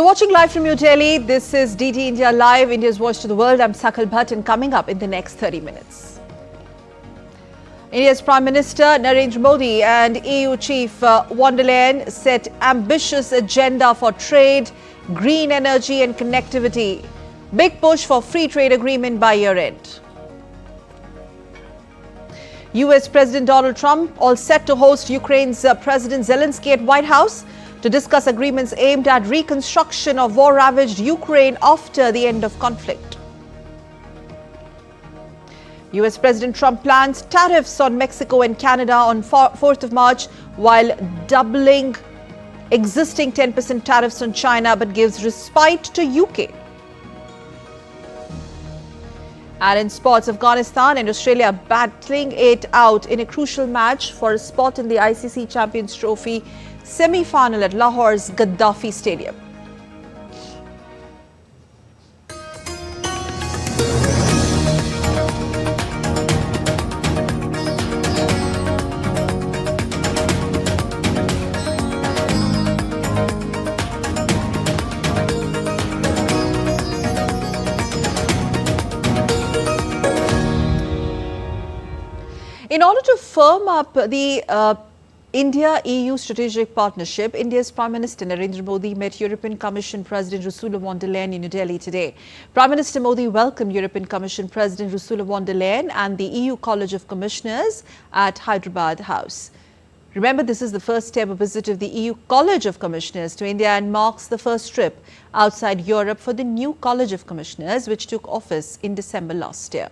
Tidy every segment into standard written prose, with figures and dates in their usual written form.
You're watching live from New Delhi. This is DT India Live, India's voice to the world. I'm Sakal Bhatt, and coming up in the next 30 minutes. India's Prime Minister Narendra Modi and EU Chief von der Leyen set ambitious agenda for trade, green energy and connectivity. Big push for free trade agreement by year end. US President Donald Trump all set to host Ukraine's President Zelensky at White House to discuss agreements aimed at reconstruction of war-ravaged Ukraine after the end of conflict. US President Trump plans tariffs on Mexico and Canada on 4th of March while doubling existing 10% tariffs on China, but gives respite to UK. And in sports, Afghanistan and Australia battling it out in a crucial match for a spot in the ICC Champions Trophy semi-final at Lahore's Gaddafi Stadium. In order to firm up the India-EU strategic partnership, India's Prime Minister Narendra Modi met European Commission President Ursula von der Leyen in New Delhi today. Prime Minister Modi welcomed European Commission President Ursula von der Leyen and the EU College of Commissioners at Hyderabad House. Remember, this is the first ever visit of the EU College of Commissioners to India and marks the first trip outside Europe for the new College of Commissioners, which took office in December last year.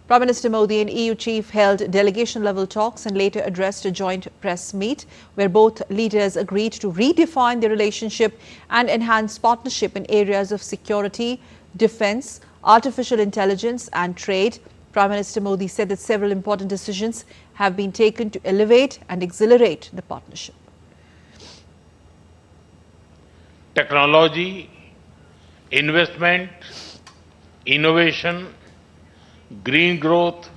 Prime Minister Modi and EU chief held delegation-level talks and later addressed a joint press meet where both leaders agreed to redefine their relationship and enhance partnership in areas of security, defence, artificial intelligence and trade. Prime Minister Modi said that several important decisions have been taken to elevate and accelerate the partnership. Technology, investment, innovation, green growth,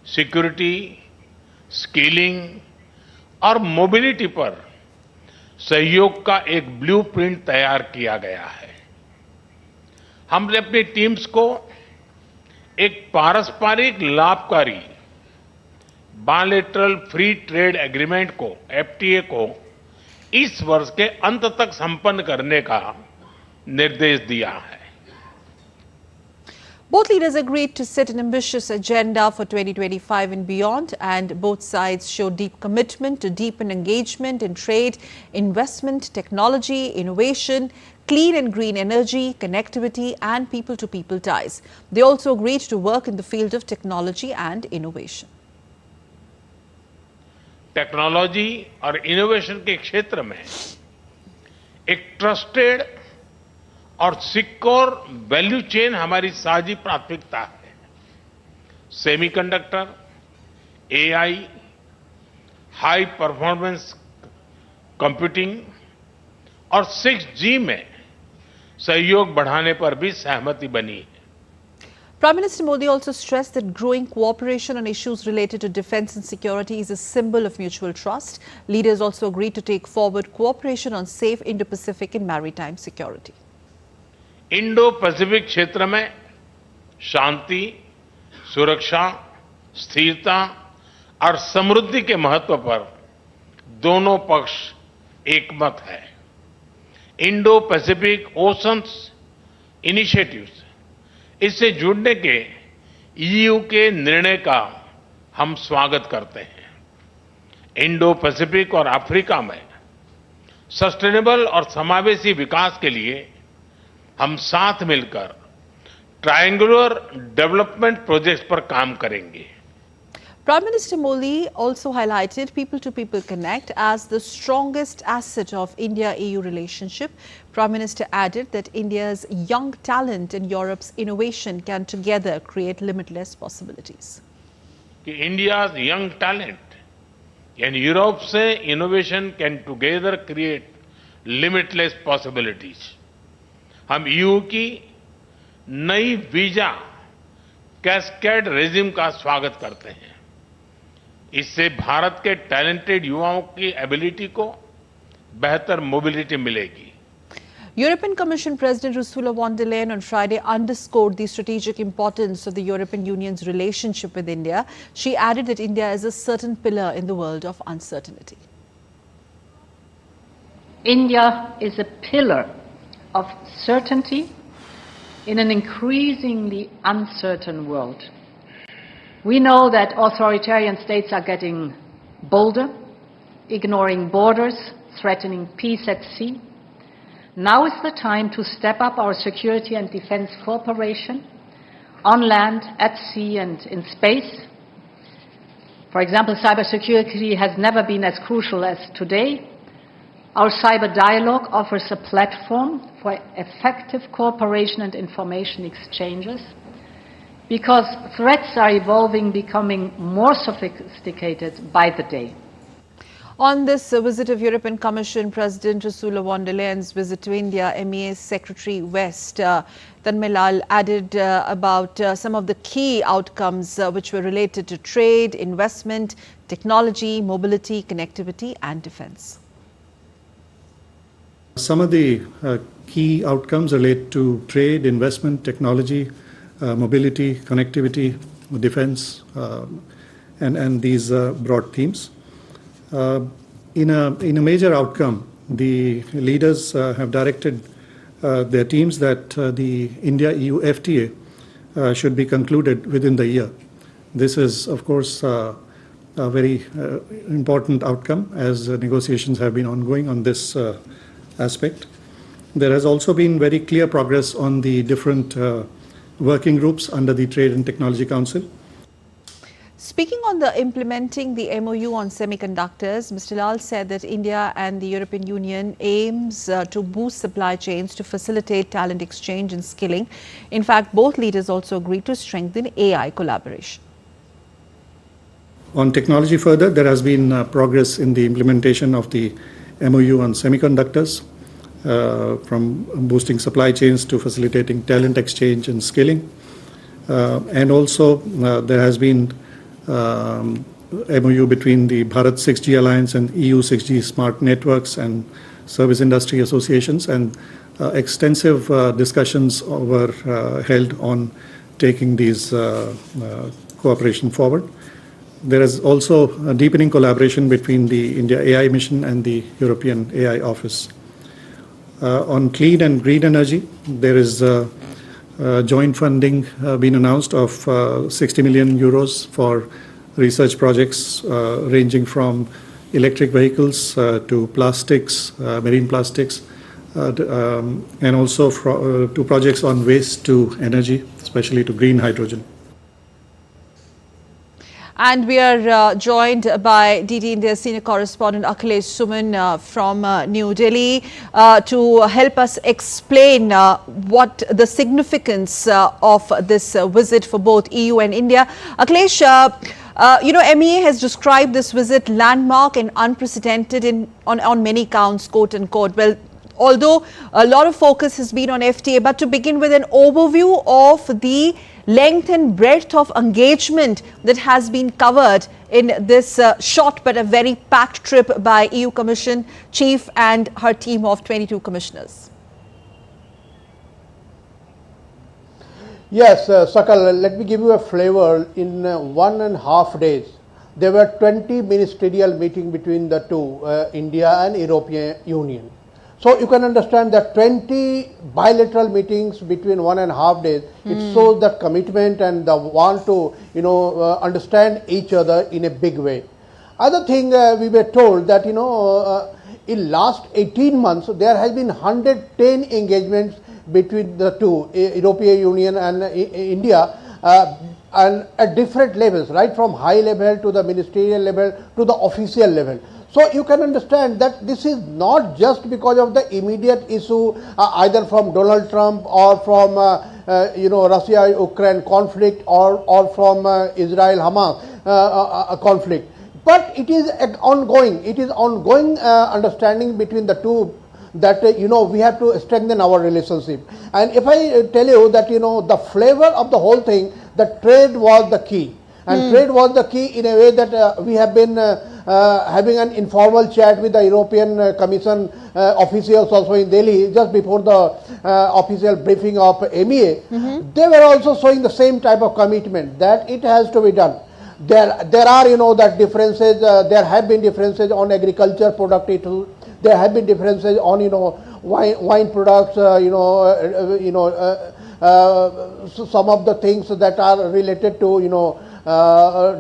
security, skilling और mobility पर सहयोग का एक blueprint तैयार किया गया है। हमने अपनी टीम्स को एक पारस्परिक लाभकारी बायलैटरल फ्री ट्रेड एग्रीमेंट को, एफटीए को इस वर्ष के अंत तक संपन्न करने का निर्देश दिया है। Both leaders agreed to set an ambitious agenda for 2025 and beyond, and both sides showed deep commitment to deepen engagement in trade, investment, technology, innovation, clean and green energy, connectivity and people-to-people ties. They also agreed to work in the field of technology and innovation. Technology और innovation के क्षेत्र में एक trusted और secure value chain हमारी साझी प्राथमिकता है। Semiconductor, AI, high performance computing और 6G में सहयोग बढ़ाने पर भी सहमति बनी है। Prime Minister Modi also stressed that growing cooperation on issues related to defence and security is a symbol of mutual trust. Leaders also agreed to take forward cooperation on safe Indo-Pacific and maritime security. Indo Pacific क्षेत्र में शांति, सुरक्षा, स्थिरता और समृद्धि के महत्व पर दोनों पक्ष एकमत है। इंडो पैसिफिक ओशंस इनिशिएटिव्स, इससे जुड़ने के ईयू के निर्णय का हम स्वागत करते हैं। इंडो पैसिफिक और अफ्रीका में सस्टेनेबल और समावेशी विकास के लिए हम साथ मिलकर ट्रायंगुलर डेवलपमेंट प्रोजेक्ट्स पर काम करेंगे। Prime Minister Modi also highlighted people-to-people connect as the strongest asset of India-EU relationship. Prime Minister added that India's young talent and Europe's innovation can together create limitless possibilities. कि India's young talent and Europe's innovation can together create limitless possibilities. हम EU की नई visa cascade regime का स्वागत करते हैं। इससे भारत के टैलेंटेड युवाओं की एबिलिटी को बेहतर मोबिलिटी मिलेगी. European Commission President Ursula von der Leyen on Friday underscored the strategic importance of the European Union's relationship with India. She added that India is a certain pillar in the world of uncertainty. India is a pillar of certainty in an increasingly uncertain world. We know that authoritarian states are getting bolder, ignoring borders, threatening peace at sea. Now is the time to step up our security and defense cooperation on land, at sea and in space. For example, cybersecurity has never been as crucial as today. Our cyber dialogue offers a platform for effective cooperation and information exchanges because threats are evolving, becoming more sophisticated by the day. On this visit of European Commission President Ursula von der Leyen's visit to India, MEA Secretary West Tanmelal added about some of the key outcomes which were related to trade, investment, technology, mobility, connectivity and defence. Some of the key outcomes relate to trade, investment, technology, mobility, connectivity, defence, and these broad themes. In a major outcome, the leaders have directed their teams that the India-EU FTA should be concluded within the year. This is, of course, a very important outcome as negotiations have been ongoing on this aspect. There has also been very clear progress on the different working groups under the Trade and Technology Council. Speaking on the implementing the MOU on semiconductors, Mr. Lal said that India and the European Union aims to boost supply chains to facilitate talent exchange and skilling. In fact, both leaders also agreed to strengthen AI collaboration. On technology further, there has been progress in the implementation of the MOU on semiconductors, from boosting supply chains to facilitating talent exchange and skilling. And also there has been MOU between the Bharat 6G Alliance and EU 6G Smart Networks and Service Industry Associations, and extensive discussions were held on taking these cooperation forward. There is also a deepening collaboration between the India AI Mission and the European AI Office. On clean and green energy, there is joint funding been announced of 60 million euros for research projects ranging from electric vehicles to plastics, marine plastics, and also to projects on waste to energy, especially to green hydrogen. And we are joined by DD India senior correspondent Akhilesh Suman from New Delhi to help us explain what the significance of this visit for both EU and India. Akhilesh, MEA has described this visit landmark and unprecedented on many counts, quote unquote. Well, although a lot of focus has been on FTA, but to begin with an overview of the length and breadth of engagement that has been covered in this short but a very packed trip by EU Commission Chief and her team of 22 commissioners. Yes, Sakal, let me give you a flavor. In 1.5 days, there were 20 ministerial meetings between the two, India and European Union. So you can understand that 20 bilateral meetings between 1.5 days, it shows the commitment and the want to, understand each other in a big way. Other thing, we were told that, in last 18 months, there has been 110 engagements between the two, European Union and India, and at different levels, right from high level to the ministerial level to the official level. So you can understand that this is not just because of the immediate issue either from Donald Trump or from Russia-Ukraine conflict or from Israel-Hamas conflict, but it is ongoing. It is ongoing understanding between the two that we have to strengthen our relationship. And if I tell you that the flavor of the whole thing, the trade was the key. And trade was the key in a way that we have been having an informal chat with the European Commission officials also in Delhi just before the official briefing of MEA. They were also showing the same type of commitment that it has to be done. There are, that differences, there have been differences on agriculture product issues, there have been differences on, wine products, so some of the things that are related to,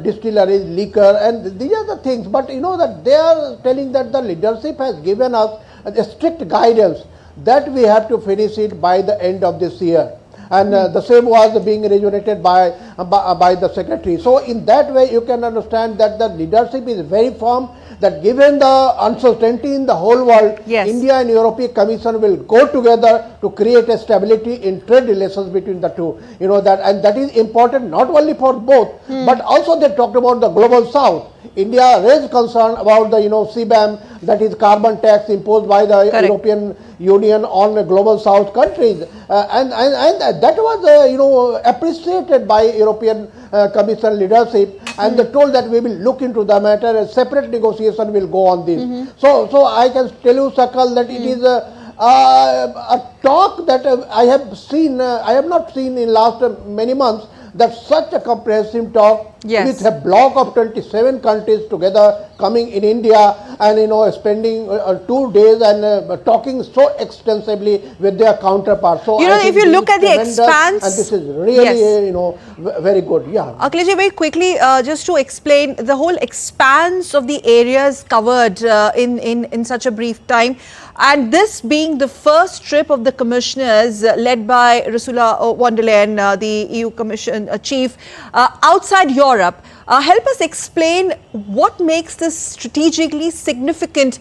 distilleries, liquor, and these are the things. But that they are telling that the leadership has given us a strict guidance that we have to finish it by the end of this year. And the same was being reiterated by the secretary. So in that way, you can understand that the leadership is very firm, that given the uncertainty in the whole world, India and European Commission will go together to create a stability in trade relations between the two. And that is important not only for both, but also they talked about the global south. India raised concern about the CBAM, that is carbon tax imposed by the European Union on the global south countries, and that was appreciated by European Commission leadership, and they told that we will look into the matter. A separate negotiation will go on this. So I can tell you, Sakal, that it is a talk that I have seen. I have not seen in last many months that such a comprehensive talk with a block of 27 countries together coming in India and spending 2 days and talking so extensively with their counterparts. So if you look at the expanse, and this is really very good. Akhilesh, very quickly, just to explain the whole expanse of the areas covered in such a brief time, and this being the first trip of the commissioners led by Ursula von der Leyen, the EU Commission chief, outside Europe. Help us explain what makes this strategically significant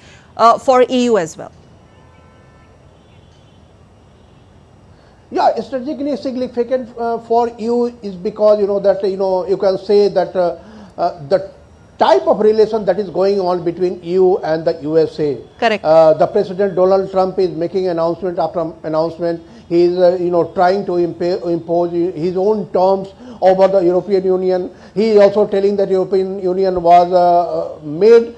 for EU as well. Yeah, strategically significant for EU is because you can say that the type of relation that is going on between EU and the USA. Correct. The President Donald Trump is making announcement after announcement. He is trying to impose his own terms over the European Union. He is also telling that European Union was made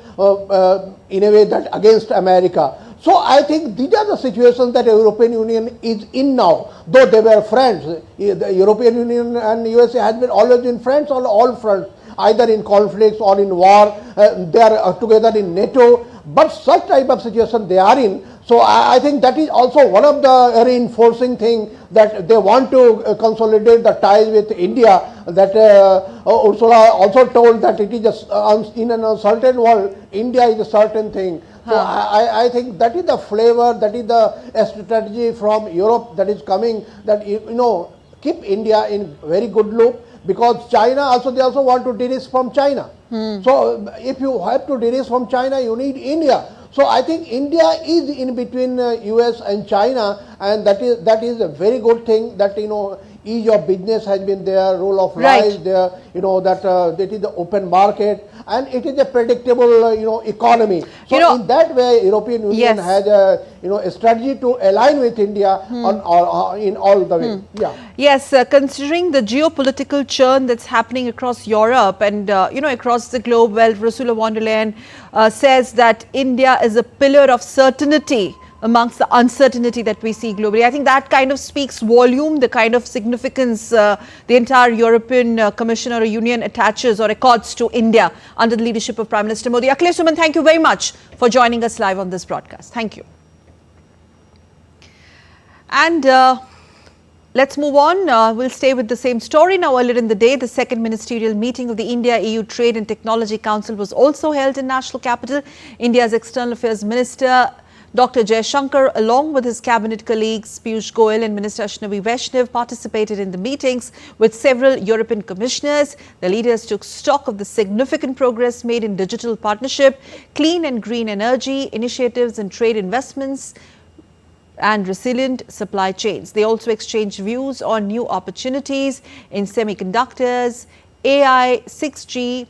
in a way that against America. So I think these are the situations that the European Union is in now. Though they were friends, the European Union and USA has been always been friends on all fronts, either in conflicts or in war. They are together in NATO. But such type of situation they are in. So I think that is also one of the reinforcing thing that they want to consolidate the ties with India. That Ursula also told that it is in an uncertain world, India is a certain thing. So I think that is the flavor, that is the strategy from Europe that is coming, that keep India in very good loop, because China also, they also want to de-risk from China. So if you have to de-risk from China, you need India. So I think India is in between US and China, and that is a very good thing, that ease of business has been there, rule of law is there, that is the open market, and it is a predictable economy. So in that way, European Union has a strategy to align with India in all the way. Yes, considering the geopolitical churn that's happening across Europe and across the globe, well, Ursula von der Leyen says that India is a pillar of certainty amongst the uncertainty that we see globally. I think that kind of speaks volume, the kind of significance the entire European Commission or Union attaches or accords to India under the leadership of Prime Minister Modi. Akhilesh Suman, thank you very much for joining us live on this broadcast. Thank you. And let's move on. We'll stay with the same story. Now, earlier in the day, the second ministerial meeting of the India-EU Trade and Technology Council was also held in national capital. India's External Affairs Minister Dr. Jaishankar, along with his cabinet colleagues Piyush Goyal and Minister Ashwini Vaishnav, participated in the meetings with several European commissioners. The leaders took stock of the significant progress made in digital partnership, clean and green energy, initiatives in trade investments, and resilient supply chains. They also exchanged views on new opportunities in semiconductors, AI, 6G,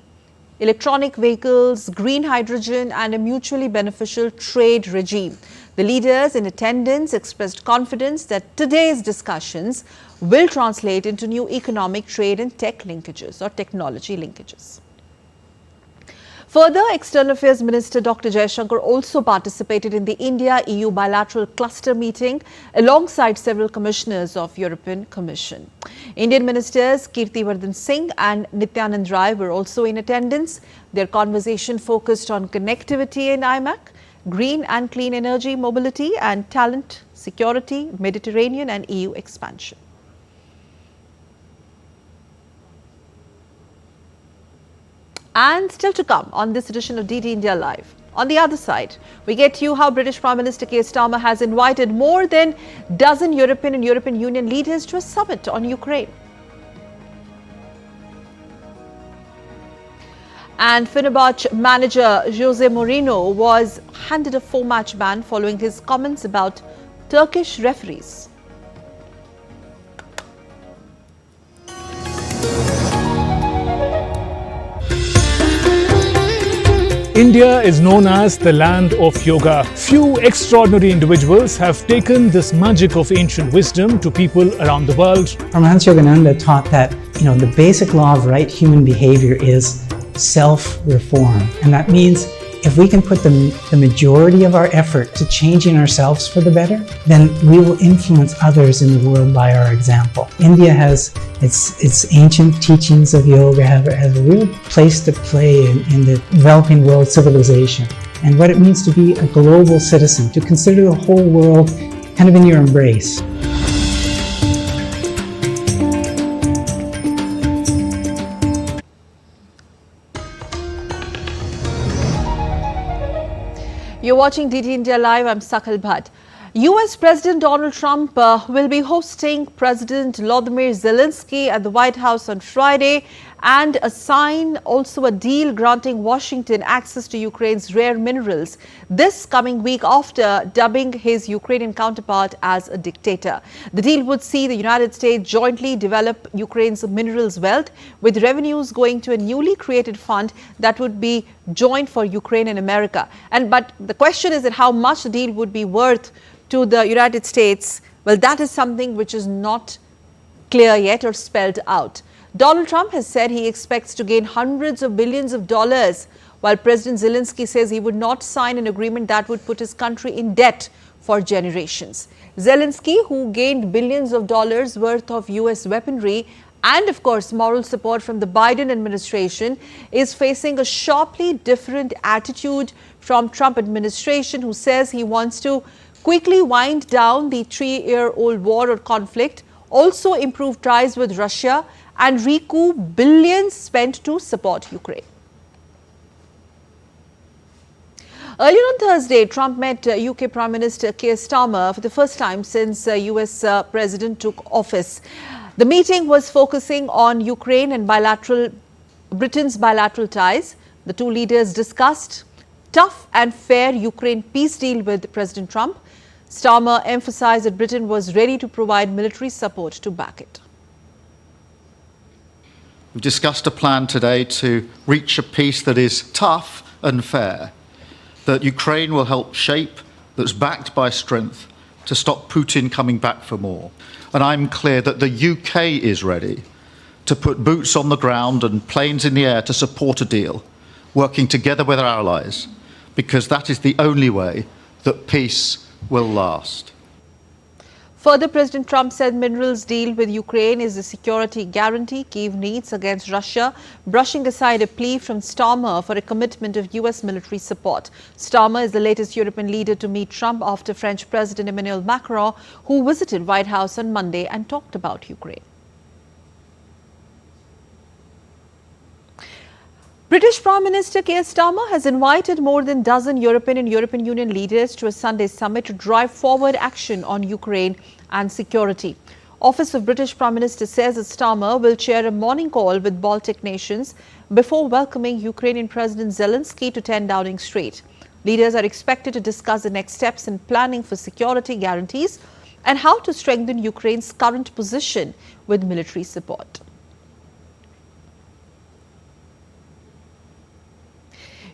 electronic vehicles, green hydrogen and a mutually beneficial trade regime. The leaders in attendance expressed confidence that today's discussions will translate into new economic, trade and tech linkages or technology linkages. Further, External Affairs Minister Dr. Jaishankar also participated in the India-EU bilateral cluster meeting alongside several commissioners of European Commission. Indian ministers Kirtivardhan Singh and Nityanand Rai were also in attendance. Their conversation focused on connectivity in IMAC, green and clean energy mobility and talent, security, Mediterranean and EU expansion. And still to come on this edition of DD India Live. On the other side, we get to you how British Prime Minister Keir Starmer has invited more than a dozen European and European Union leaders to a summit on Ukraine. And Fenerbahce manager Jose Mourinho was handed a 4-match ban following his comments about Turkish referees. India is known as the land of yoga. Few extraordinary individuals have taken this magic of ancient wisdom to people around the world. Paramahansa Yogananda taught that, the basic law of right human behavior is self-reform. And that means if we can put the majority of our effort to changing ourselves for the better, then we will influence others in the world by our example. India has its ancient teachings of yoga has a real place to play in the developing world civilization and what it means to be a global citizen, to consider the whole world kind of in your embrace. You're watching DD India Live. I'm Sakal Bhatt. US President Donald Trump will be hosting President Volodymyr Zelensky at the White House on Friday and sign also a deal granting Washington access to Ukraine's rare minerals this coming week after dubbing his Ukrainian counterpart as a dictator. The deal would see the United States jointly develop Ukraine's minerals wealth, with revenues going to a newly created fund that would be joint for Ukraine and America. But the question is that how much the deal would be worth to the United States. Well, that is something which is not clear yet or spelled out. Donald Trump has said he expects to gain hundreds of billions of dollars, while President Zelensky says he would not sign an agreement that would put his country in debt for generations. Zelensky, who gained billions of dollars worth of US weaponry and, of course, moral support from the Biden administration, is facing a sharply different attitude from Trump administration, who says he wants to quickly wind down the 3-year-old war or conflict, also improve ties with Russia and recoup billions spent to support Ukraine. Earlier on Thursday, Trump met UK Prime Minister Keir Starmer for the first time since US President took office. The meeting was focusing on Ukraine and Britain's bilateral ties. The two leaders discussed tough and fair Ukraine peace deal with President Trump. Starmer emphasized that Britain was ready to provide military support to back it. We've discussed a plan today to reach a peace that is tough and fair, that Ukraine will help shape, that's backed by strength, to stop Putin coming back for more. And I'm clear that the UK is ready to put boots on the ground and planes in the air to support a deal, working together with our allies, because that is the only way that peace will last. Further, President Trump said minerals deal with Ukraine is a security guarantee Kyiv needs against Russia, brushing aside a plea from Starmer for a commitment of US military support. Starmer is the latest European leader to meet Trump after French President Emmanuel Macron, who visited White House on Monday and talked about Ukraine. British Prime Minister Keir Starmer has invited more than a dozen European and European Union leaders to a Sunday summit to drive forward action on Ukraine and security. Office of British Prime Minister says that Starmer will chair a morning call with Baltic nations before welcoming Ukrainian President Zelenskiy to 10 Downing Street. Leaders are expected to discuss the next steps in planning for security guarantees and how to strengthen Ukraine's current position with military support.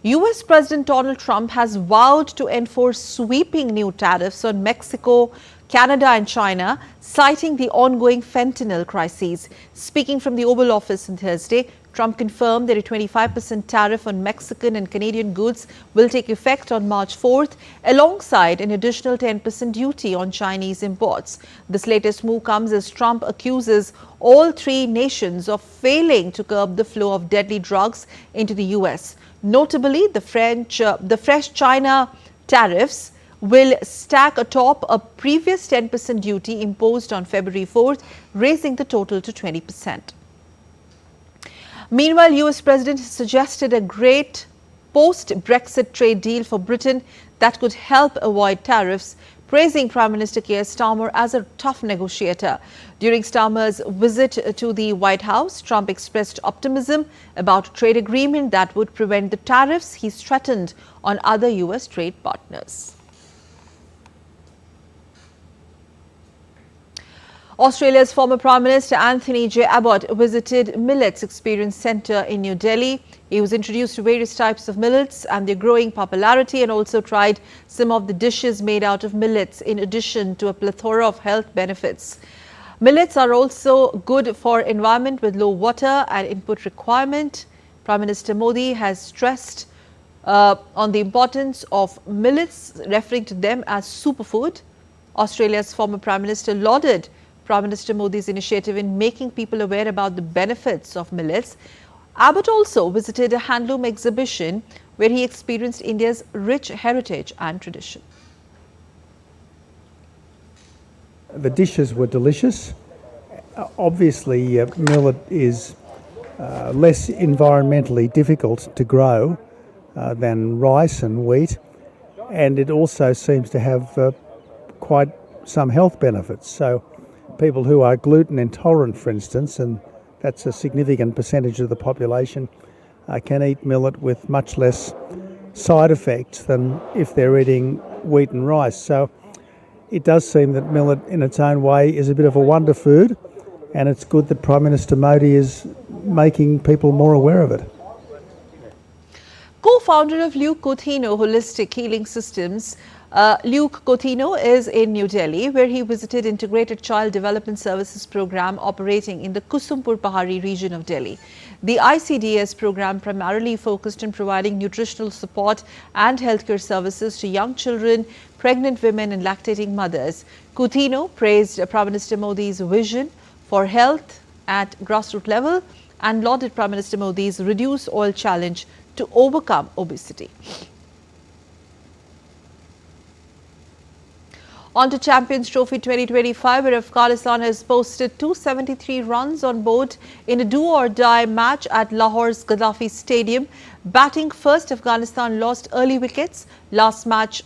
US President Donald Trump has vowed to enforce sweeping new tariffs on Mexico, Canada and China, citing the ongoing fentanyl crises. Speaking from the Oval Office on Thursday, Trump confirmed that a 25% tariff on Mexican and Canadian goods will take effect on March 4th, alongside an additional 10% duty on Chinese imports. This latest move comes as Trump accuses all three nations of failing to curb the flow of deadly drugs into the US. Notably, the fresh China tariffs will stack atop a previous 10% duty imposed on February 4th, raising the total to 20%. Meanwhile, US President has suggested a great post-Brexit trade deal for Britain that could help avoid tariffs, praising Prime Minister Keir Starmer as a tough negotiator. During Starmer's visit to the White House, Trump expressed optimism about a trade agreement that would prevent the tariffs he's threatened on other US trade partners. Australia's former Prime Minister Anthony J. Abbott visited Millets Experience Centre in New Delhi. He was introduced to various types of millets and their growing popularity, and also tried some of the dishes made out of millets, in addition to a plethora of health benefits. Millets are also good for environment with low water and input requirement. Prime Minister Modi has stressed on the importance of millets, referring to them as superfood. Australia's former Prime Minister lauded Prime Minister Modi's initiative in making people aware about the benefits of millets. Abbott also visited a handloom exhibition where he experienced India's rich heritage and tradition. The dishes were delicious. Obviously, millet is less environmentally difficult to grow than rice and wheat, and it also seems to have quite some health benefits. So people who are gluten intolerant, for instance, and that's a significant percentage of the population, can eat millet with much less side effects than if they're eating wheat and rice. So it does seem that millet in its own way is a bit of a wonder food, and it's good that Prime Minister Modi is making people more aware of it. Co-founder of Luke Coutinho Holistic Healing Systems, Luke Coutinho is in New Delhi, where he visited Integrated Child Development Services program operating in the Kusumpur Pahari region of Delhi. The ICDS program primarily focused on providing nutritional support and healthcare services to young children, pregnant women and lactating mothers. Coutinho praised Prime Minister Modi's vision for health at grassroots level and lauded Prime Minister Modi's Reduce Oil Challenge to overcome obesity. On to Champions Trophy 2025, where Afghanistan has posted 273 runs on board in a do-or-die match at Lahore's Gaddafi Stadium. Batting first, Afghanistan lost early wickets. Last match,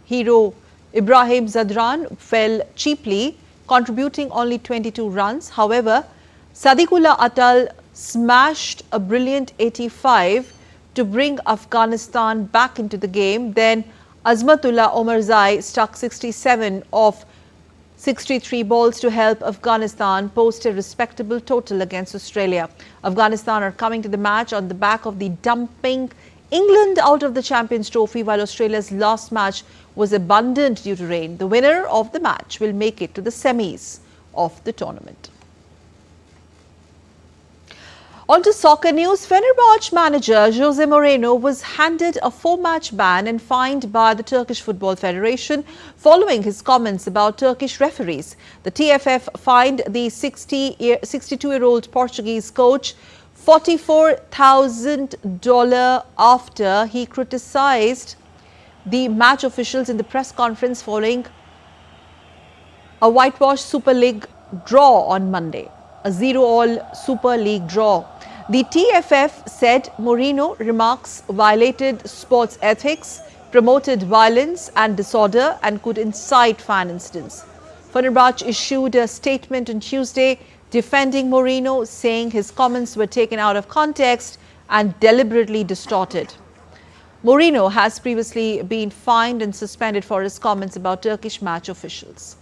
hero Ibrahim Zadran fell cheaply, contributing only 22 runs. However, Sadiqullah Atal smashed a brilliant 85 to bring Afghanistan back into the game. Then Azmatullah Omarzai struck 67 of 63 balls to help Afghanistan post a respectable total against Australia. Afghanistan are coming to the match on the back of the dumping England out of the Champions Trophy, while Australia's last match was abundant due to rain. The winner of the match will make it to the semis of the tournament. On to soccer news. Fenerbahce manager Jose Mourinho was handed a 4-match ban and fined by the Turkish Football Federation following his comments about Turkish referees. The TFF fined the 62-year-old Portuguese coach $44,000 after he criticized the match officials in the press conference following a whitewash Super League draw on Monday, a 0-all Super League draw. The TFF said Mourinho's remarks violated sports ethics, promoted violence and disorder, and could incite fan incidents. Fenerbahce issued a statement on Tuesday defending Mourinho, saying his comments were taken out of context and deliberately distorted. Mourinho has previously been fined and suspended for his comments about Turkish match officials.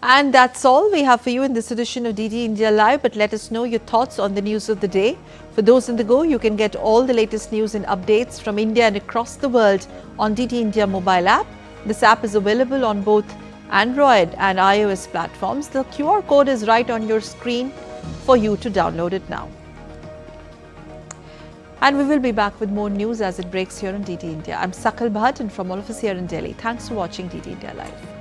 And that's all we have for you in this edition of DD India Live. But let us know your thoughts on the news of the day. For those on the go, you can get all the latest news and updates from India and across the world on DD India mobile app. This app is available on both Android and iOS platforms. The QR code is right on your screen for you to download it now. And we will be back with more news as it breaks here on DD India. I'm Sakal Bhatt, and from all of us here in Delhi, thanks for watching DD India Live.